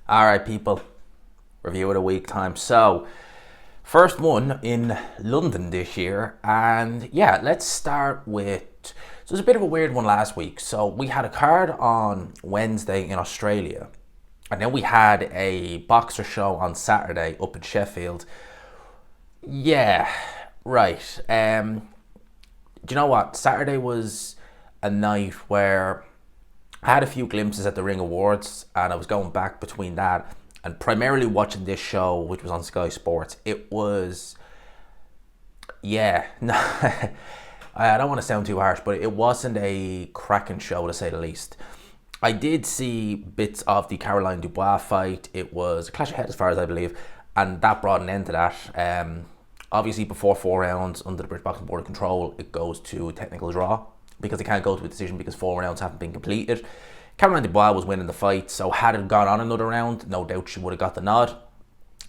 All right, people. Review of the week time. So, first one in London this year, and yeah, let's start with. So, it was a bit of a weird one last week. So, we had a card on Wednesday in Australia, and then we had a boxer show on Saturday up in Sheffield. Yeah, right. Do you know what? Saturday was a night where I had a few glimpses at the Ring Awards, and I was going back between that and primarily watching this show, which was on Sky Sports. It was, yeah, no, I don't want to sound too harsh, but it wasn't a cracking show to say the least. I did see bits of the Caroline Dubois fight. It was a clash of heads, as far as I believe, and that brought an end to that. Obviously, before 4 rounds under the British Boxing Board of Control, it goes to a technical draw because it can't go to a decision because 4 rounds haven't been completed. Caroline Dubois was winning the fight, so had it gone on another round, no doubt she would have got the nod,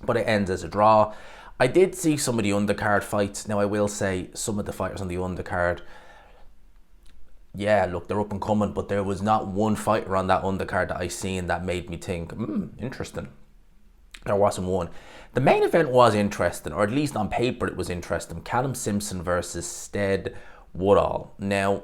but it ends as a draw. I did see some of the undercard fights. Now, I will say some of the fighters on the undercard, yeah, look, they're up and coming, but there was not one fighter on that undercard that I seen that made me think, interesting. There wasn't one. The main event was interesting, or at least on paper it was interesting. Callum Simpson versus Stead Woodall. Now,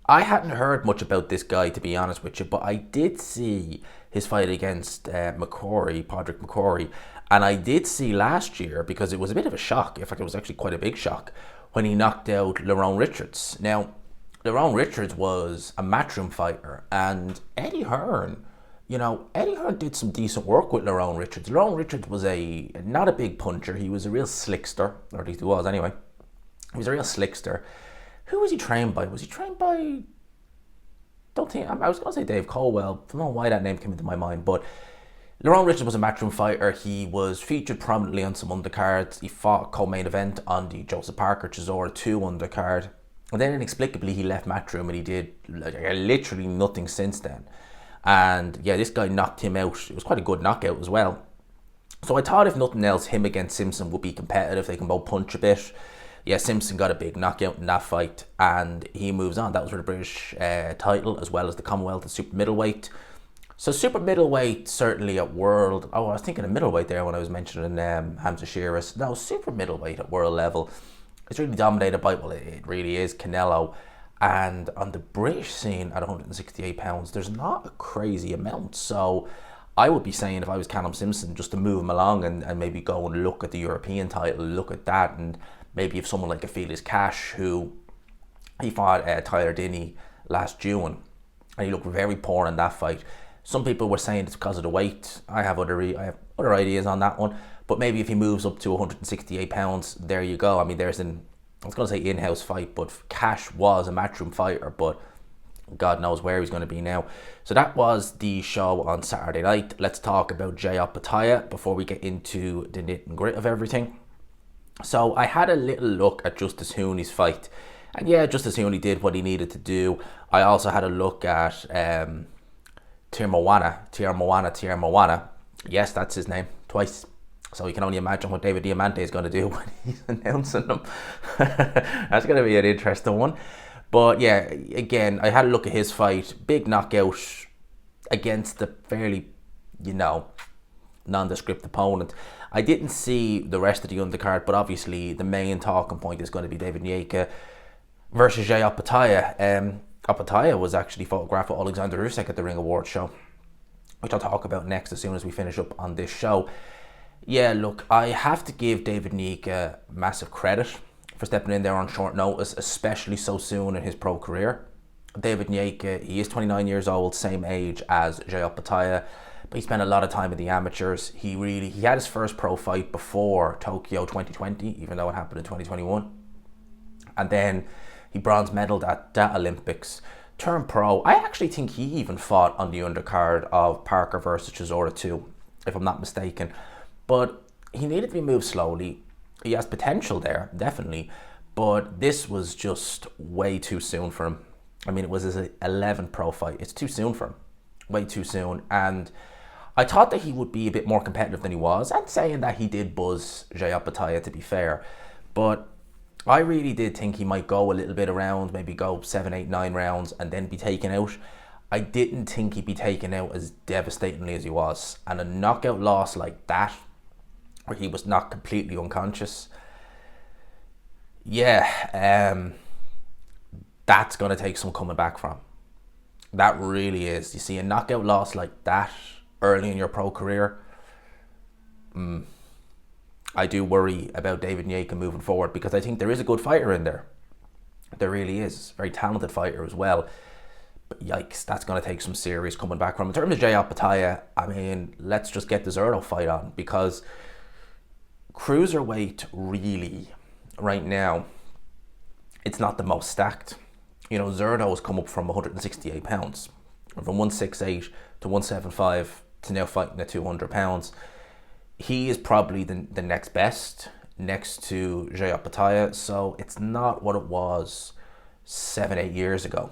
I hadn't heard much about this guy, to be honest with you, but I did see his fight against Padraig McCrory, and I did see last year, because it was a bit of a shock, in fact it was actually quite a big shock, when he knocked out Lerone Richards. Now, Lerone Richards was a matchroom fighter, and Eddie Hearn did some decent work with Lerone Richards. Lerone Richards was not a big puncher, he was a real slickster, or at least he was anyway. He was a real slickster. Who was he trained by? Was he trained by... Don't think... I was going to say Dave Colwell. I don't know why that name came into my mind, but Lerone Richards was a matchroom fighter. He was featured prominently on some undercards. He fought a co-main event on the Joseph Parker Chisora 2 undercard. And then inexplicably he left matchroom, and he did literally nothing since then. And yeah, this guy knocked him out. It was quite a good knockout as well. So I thought, if nothing else, him against Simpson would be competitive. They can both punch a bit. Yeah, Simpson got a big knockout in that fight, and he moves on. That was for the British title, as well as the Commonwealth and super middleweight. So super middleweight, certainly at world... Oh, I was thinking of middleweight there when I was mentioning Hamza Sheeris. No, super middleweight at world level. It's really dominated by, well, it really is Canelo. And on the British scene at 168 pounds, there's not a crazy amount. So I would be saying, if I was Callum Simpson, just to move him along and maybe go and look at the European title, look at that, and maybe if someone like a Felix Cash, who he fought Tyler Dinney last June, and he looked very poor in that fight. Some people were saying it's because of the weight. I have other ideas on that one. But maybe if he moves up to 168 pounds, there you go. I mean, I was going to say in-house fight, but Cash was a matchroom fighter, but God knows where he's going to be now. So that was the show on Saturday night. Let's talk about Jai Opetaia before we get into the nit and grit of everything. So I had a little look at Justice Hooney's fight, and yeah, Justice Hooney did what he needed to do. I also had a look at Tir Yes, that's his name, twice. So you can only imagine what David Diamante is going to do when he's announcing them. That's going to be an interesting one. But yeah, again, I had a look at his fight. Big knockout against the fairly, nondescript opponent. I didn't see the rest of the undercard, but obviously the main talking point is going to be David Nika versus Jai Opetaia. Opetaia was actually photographed with Oleksandr Usyk at the Ring Awards show, which I'll talk about next as soon as we finish up on this show. Yeah, look, I have to give David Nika massive credit for stepping in there on short notice, especially so soon in his pro career. David Nika, he is 29 years old, same age as Jai Opetaia, but he spent a lot of time in the amateurs. He had his first pro fight before Tokyo 2020, even though it happened in 2021. And then he bronze medaled at that Olympics. Turned pro. I actually think he even fought on the undercard of Parker versus Chisora 2, if I'm not mistaken. But he needed to be moved slowly. He has potential there, definitely. But this was just way too soon for him. I mean, it was his 11th pro fight. It's too soon for him. Way too soon. And I thought that he would be a bit more competitive than he was. And saying that he did buzz Jai Opetaia, to be fair. But I really did think he might go a little bit around, maybe go 7, 8, 9 rounds and then be taken out. I didn't think he'd be taken out as devastatingly as he was. And a knockout loss like that, where he was not completely unconscious, that's going to take some coming back from. That really is. You see a knockout loss like that early in your pro career, I do worry about David Nika moving forward, because I think there is a good fighter in there. There really is. Very talented fighter as well. But yikes, that's going to take some serious coming back from. In terms of Jay Opetaia, I mean, let's just get the Zerto fight on, because cruiserweight really, right now, it's not the most stacked. You know, Zerto has come up from 168 pounds, from 168 to 175 to now fighting at 200 pounds. He is probably the next best, next to Jay Opetaia, so it's not what it was 7-8 years ago,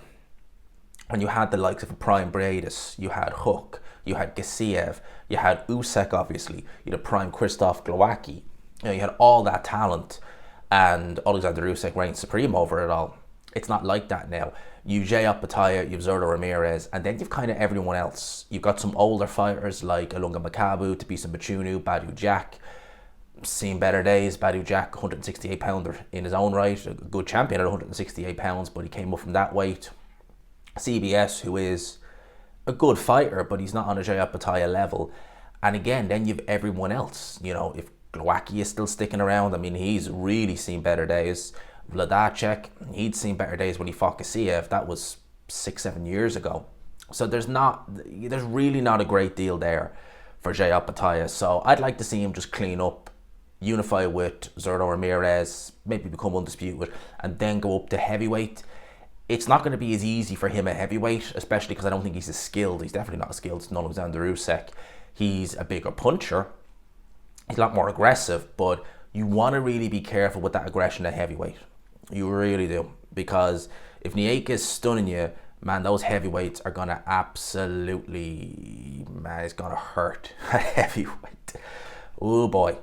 when you had the likes of Prime Bradis, you had Hook, you had Gassiev, you had Usyk, obviously, you had Prime Krzysztof Glowacki. You know, you had all that talent, and Oleksandr Usyk reigned supreme over it all. It's not like that now. You've Jay Opetaia, you've Zurdo Ramirez, and then you've kind of everyone else. You've got some older fighters like Ilunga Makabu, Tabisa Machunu, Badu Jack. Seen better days. Badu Jack, 168 pounder in his own right, a good champion at 168 pounds, but he came up from that weight. CBS, who is a good fighter, but he's not on a Jay Opetaia level. And again, then you've everyone else. You know, if Glowacki is still sticking around, I mean, he's really seen better days. Vladacek, he'd seen better days when he fought Gassiev. That was 6-7 years ago. So there's really not a great deal there for Jay Opetaia. So I'd like to see him just clean up, unify with Zurdo Ramirez, maybe become undisputed, and then go up to heavyweight. It's not going to be as easy for him at heavyweight, especially because I don't think he's as skilled. He's definitely not as skilled as Oleksandr Usyk. He's a bigger puncher. He's a lot more aggressive, but you want to really be careful with that aggression at heavyweight. You really do, because if Nika is stunning you, man, those heavyweights are going to absolutely, man, it's going to hurt at heavyweight. Oh boy.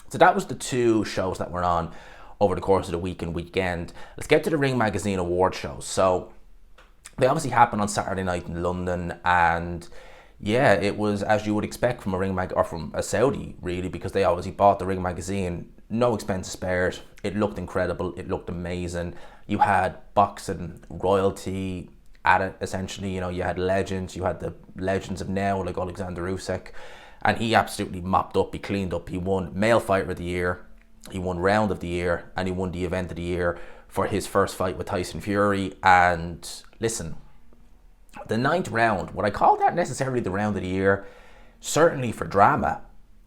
So that was the two shows that were on over the course of the week and weekend. Let's get to the Ring Magazine award shows. So they obviously happened on Saturday night in London, and yeah, it was as you would expect from a Ring Mag, or from a Saudi really, because they obviously bought the Ring Magazine. No expense spared. It looked incredible. It looked amazing. You had boxing royalty at it, essentially. You know, you had legends. You had the legends of now, like Oleksandr Usyk, and he absolutely mopped up. He cleaned up. He won Male Fighter of the Year. He won Round of the Year, and he won the Event of the Year for his first fight with Tyson Fury. And listen, the 9th round, would I call that necessarily the Round of the Year? Certainly for drama,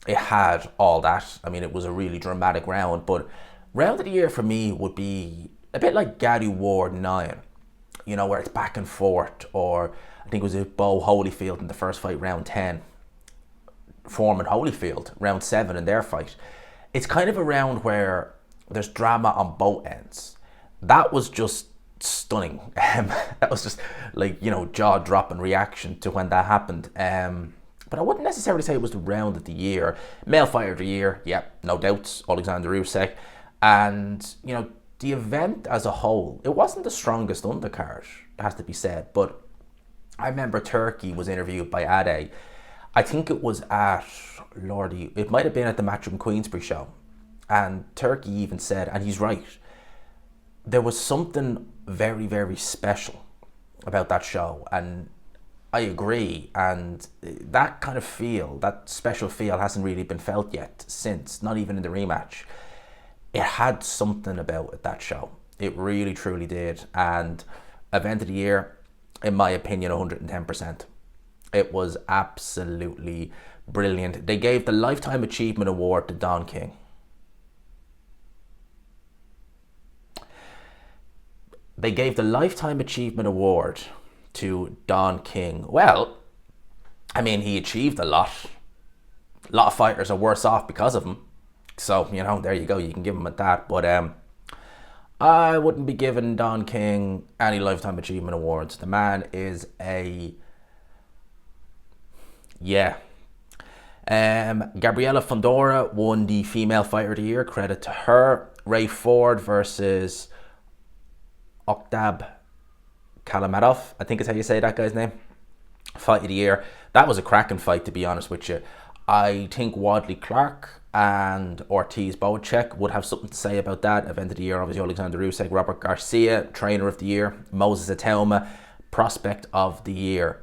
it had all that. I mean, it was a really dramatic round, but Round of the Year for me would be a bit like Gary Ward 9, you know, where it's back and forth, or I think it was Bo Holyfield in the first fight, round 10, Foreman Holyfield, round 7 in their fight. It's kind of a round where there's drama on both ends. That was just stunning. That was just like, you know, jaw-dropping reaction to when that happened. But I wouldn't necessarily say it was the Round of the Year. Male Fighter of the Year, yeah, no doubts, Oleksandr Usyk. And, you know, the event as a whole, it wasn't the strongest undercard, it has to be said. But I remember Turkey was interviewed by Ade. I think it was at, Lordy, it might have been at the Matchroom Queensbury show. And Turkey even said, and he's right, there was something very, very special about that show. And I agree, and that kind of feel, that special feel hasn't really been felt yet since, not even in the rematch. It had something about it, that show. It really, truly did. And Event of the Year, in my opinion, 110%. It was absolutely brilliant. They gave the Lifetime Achievement Award to Don King. They gave the Lifetime Achievement Award to Don King. Well, I mean, he achieved a lot. A lot of fighters are worse off because of him. So, you know, there you go. You can give him at that. But I wouldn't be giving Don King any Lifetime Achievement Awards. The man is a... yeah. Gabriela Fondora won the Female Fighter of the Year. Credit to her. Ray Ford versus Oktab Kalamadov, I think is how you say that guy's name. Fight of the year. That was a cracking fight, to be honest with you. I think Wadley Clark and Ortiz Boacek would have something to say about that. Event of the year, obviously, Oleksandr Usyk, Robert Garcia, trainer of the year, Moses Atauma, prospect of the year.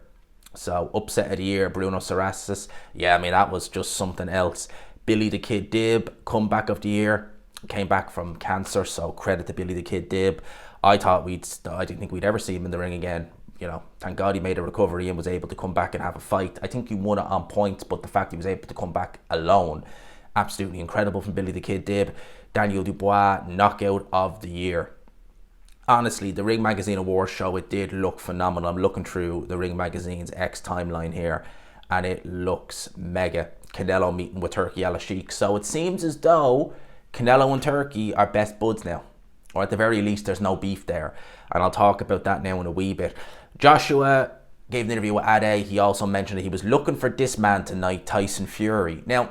So, upset of the year, Bruno Sarasis. Yeah, I mean, that was just something else. Billy the Kid Dib, comeback of the year. Came back from cancer, so credit to Billy the Kid Dib. I didn't think we'd ever see him in the ring again. You know, thank God he made a recovery and was able to come back and have a fight. I think he won it on points, but the fact he was able to come back alone, absolutely incredible from Billy the Kid Dib. Daniel Dubois, knockout of the year. Honestly, the Ring Magazine Awards show, it did look phenomenal. I'm looking through the Ring Magazine's X timeline here, and it looks mega. Canelo meeting with Turki Al Sheikh. So it seems as though Canelo and Turki are best buds now. Or at the very least, there's no beef there. And I'll talk about that now in a wee bit. Joshua gave an interview with Ade. He also mentioned that he was looking for this man tonight, Tyson Fury. Now,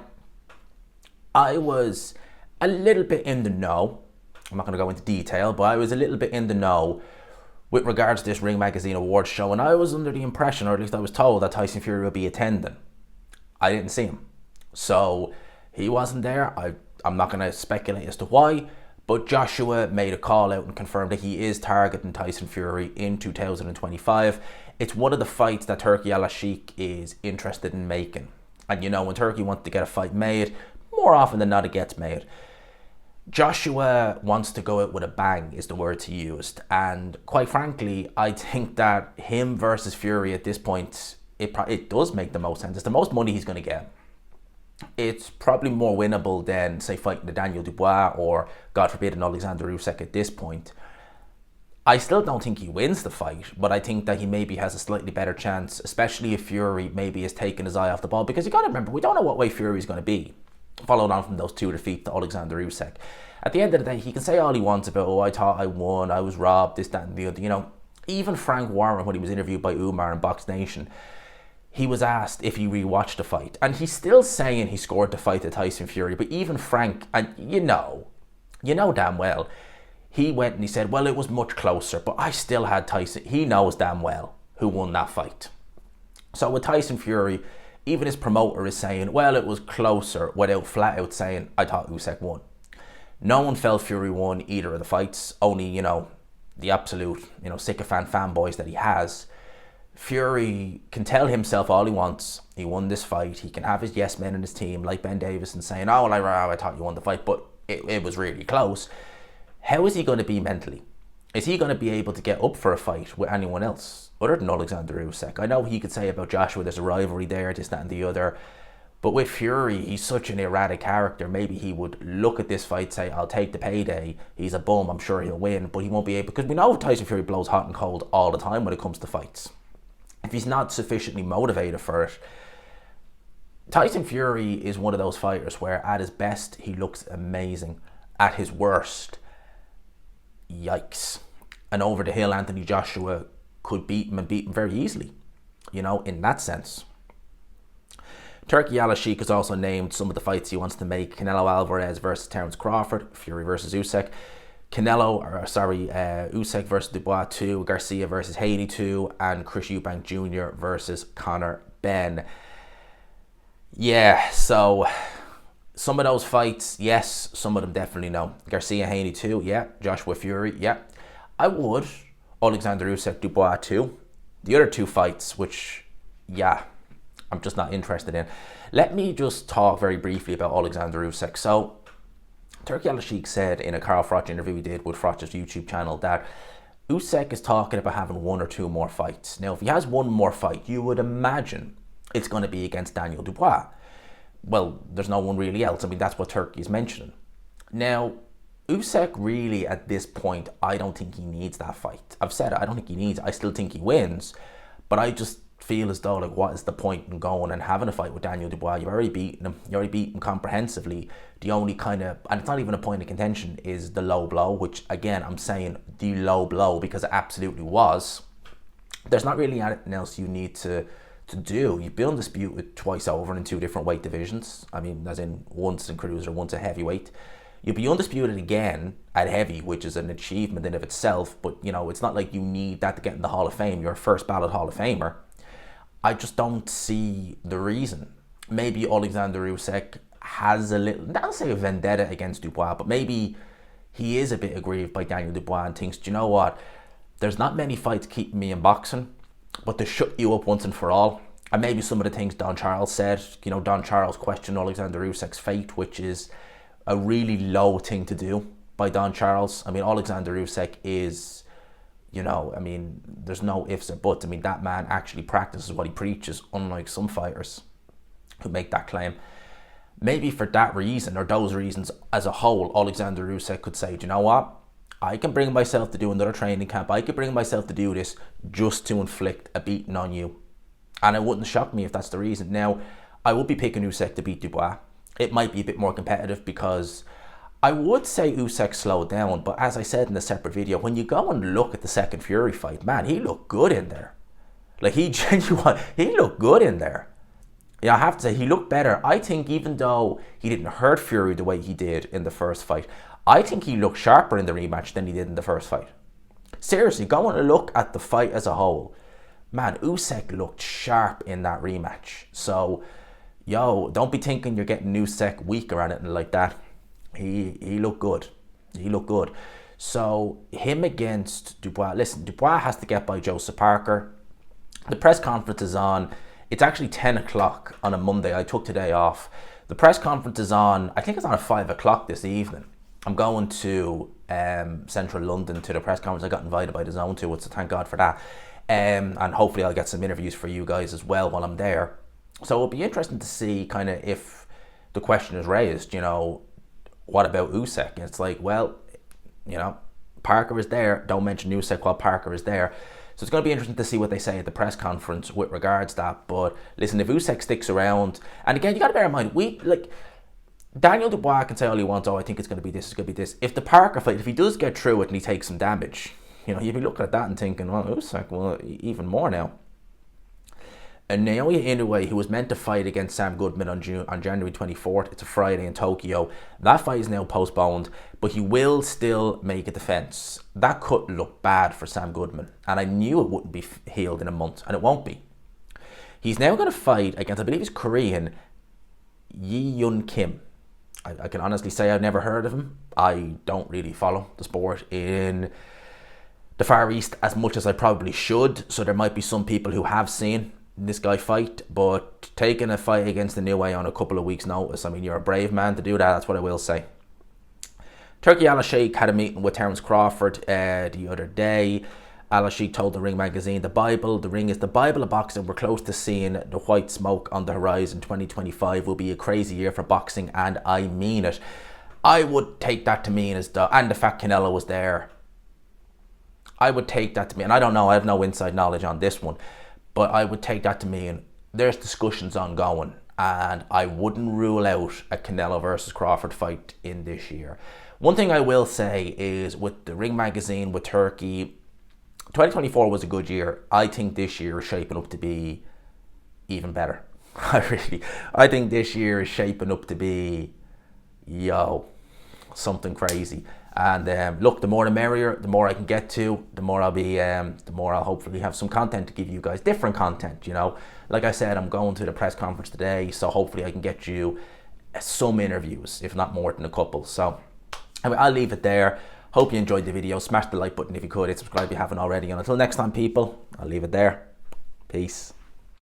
I was a little bit in the know. I'm not going to go into detail, but I was a little bit in the know with regards to this Ring Magazine Awards show. And I was under the impression, or at least I was told, that Tyson Fury would be attending. I didn't see him. So he wasn't there. I'm not going to speculate as to why. But Joshua made a call out and confirmed that he is targeting Tyson Fury in 2025. It's one of the fights that Turki Al Sheikh is interested in making. And you know, when Turki wants to get a fight made, more often than not it gets made. Joshua wants to go out with a bang is the words he used. And quite frankly, I think that him versus Fury at this point, it does make the most sense. It's the most money he's going to get. It's probably more winnable than, say, fighting the Daniel Dubois or, God forbid, an Oleksandr Usyk at this point. I still don't think he wins the fight, but I think that he maybe has a slightly better chance, especially if Fury maybe has taken his eye off the ball. Because you got to remember, we don't know what way Fury's going to be, followed on from those two defeats to Oleksandr Usyk. At the end of the day, he can say all he wants about, oh, I thought I won, I was robbed, this, that, and the other. You know, even Frank Warren, when he was interviewed by Umar in Box Nation, he was asked if he rewatched the fight. And he's still saying he scored the fight to Tyson Fury. But even Frank, and you know damn well, he went and he said, well, it was much closer. But I still had Tyson. He knows damn well who won that fight. So with Tyson Fury, even his promoter is saying, well, it was closer, without flat out saying, I thought Usyk won. No one felt Fury won either of the fights. Only, you know, the absolute, you know, sycophant fanboys that he has. Fury can tell himself all he wants. He won this fight. He can have his yes men in his team, like Ben Davison, saying, oh, well, I thought you won the fight, but it was really close. How is he going to be mentally? Is he going to be able to get up for a fight with anyone else other than Oleksandr Usyk? I know he could say about Joshua, there's a rivalry there, this, that, and the other. But with Fury, he's such an erratic character. Maybe he would look at this fight, say, I'll take the payday. He's a bum, I'm sure he'll win. But he won't be able, because we know Tyson Fury blows hot and cold all the time when it comes to fights. If he's not sufficiently motivated for it, Tyson Fury is one of those fighters where at his best, he looks amazing. At his worst, yikes. And over the hill, Anthony Joshua could beat him and beat him very easily, you know, in that sense. Turki Al Sheikh has also named some of the fights he wants to make. Canelo Alvarez versus Terence Crawford, Fury versus Usyk. Usyk versus Dubois 2, Garcia versus Haney 2, and Chris Eubank Jr. versus Conor Benn. Yeah, so some of those fights, yes, some of them definitely no. Garcia Haney 2, yeah. Joshua Fury, yeah. I would. Oleksandr Usyk Dubois 2. The other two fights, which, yeah, I'm just not interested in. Let me just talk very briefly about Oleksandr Usyk. So, Turki Al Sheikh said in a Carl Froch interview he did with Froch's YouTube channel that Usyk is talking about having one or two more fights. Now, if he has one more fight, you would imagine it's going to be against Daniel Dubois. Well, there's no one really else. I mean, that's what Turki is mentioning. Now, Usyk really, at this point, I don't think he needs that fight. I've said it, I don't think he needs it. I still think he wins, but I just feel as though, like, what is the point in going and having a fight with Daniel Dubois? You've already beaten him. You already beat him comprehensively. The only kind of, and it's not even a point of contention, is the low blow, which, again, I'm saying the low blow because it absolutely was. There's not really anything else you need to do. You've been undisputed twice over in two different weight divisions. I mean, as in once in cruiser, once at heavyweight. You'll be undisputed again at heavy, which is an achievement in of itself, but, you know, it's not like you need that to get in the Hall of Fame. You're a first ballot Hall of Famer. I just don't see the reason. Maybe Oleksandr Usyk has a little, not say a vendetta against Dubois, but maybe he is a bit aggrieved by Daniel Dubois and thinks, do you know what? There's not many fights keeping me in boxing, but to shut you up once and for all. And maybe some of the things Don Charles said, Don Charles questioned Oleksandr Usyk's fate, which is a really low thing to do by Don Charles. I mean, Oleksandr Usyk is, there's no ifs or buts. I mean, that man actually practices what he preaches, unlike some fighters who make that claim. Maybe for that reason, or those reasons as a whole, Oleksandr Usyk could say, do you know what? I can bring myself to do another training camp. I could bring myself to do this just to inflict a beating on you. And it wouldn't shock me if that's the reason. Now, I would be picking Usyk to beat Dubois. It might be a bit more competitive because I would say Usyk slowed down. But as I said in a separate video, when you go and look at the second Fury fight, man, he looked good in there. Like, he looked good in there. Yeah, I have to say, he looked better. I think even though he didn't hurt Fury the way he did in the first fight, I think he looked sharper in the rematch than he did in the first fight. Seriously, go and look at the fight as a whole. Man, Usyk looked sharp in that rematch. So, don't be thinking you're getting Usyk weak or anything like that. He looked good. He looked good. So, him against Dubois. Listen, Dubois has to get by Joseph Parker. The press conference is on. It's actually 10 o'clock on a Monday. I took today off. The press conference is on, I think it's on at 5 o'clock this evening. I'm going to central London to the press conference. I got invited by the Zone to it, so thank God for that. And hopefully I'll get some interviews for you guys as well while I'm there. So it'll be interesting to see kind of if the question is raised, what about Usyk? And it's like, well, Parker is there. Don't mention Usyk while Parker is there. So it's going to be interesting to see what they say at the press conference with regards to that. But listen, if Usyk sticks around, and again, you got to bear in mind, Daniel Dubois can say all he wants, I think it's going to be this, it's going to be this. If the Parker fight, if he does get through it and he takes some damage, you'd be looking at that and thinking, well, Usyk, well, even more now. And Naoya Inoue, who was meant to fight against Sam Goodman on January 24th, it's a Friday in Tokyo. That fight is now postponed, but he will still make a defence. That cut looked bad for Sam Goodman, and I knew it wouldn't be healed in a month, and it won't be. He's now going to fight against, I believe he's Korean, Yi-Yun Kim. I can honestly say I've never heard of him. I don't really follow the sport in the Far East as much as I probably should, so there might be some people who have seen this guy fight, but taking a fight against the Inoue on a couple of weeks' notice, I mean, you're a brave man to do that, that's what I will say. Turki Al-Sheikh had a meeting with Terence Crawford the other day. Al-Sheikh told the Ring magazine, the ring is the Bible of boxing. We're close to seeing the white smoke on the horizon. 2025 will be a crazy year for boxing, and I mean it. I would take that to mean and the fact Canelo was there. I would take that to mean, and I don't know, I have no inside knowledge on this one, but I would take that to mean there's discussions ongoing, and I wouldn't rule out a Canelo versus Crawford fight in this year. One thing I will say is with the Ring magazine, with Turkey, 2024 was a good year. I think this year is shaping up to be even better. I think this year is shaping up to be, something crazy. And look, the more the merrier, the more I can get to, the more I'll hopefully have some content to give you guys, different content, Like I said, I'm going to the press conference today, so hopefully I can get you some interviews, if not more than a couple. So anyway, I'll leave it there. Hope you enjoyed the video. Smash the like button if you could. Hit subscribe if you haven't already. And until next time, people, I'll leave it there. Peace.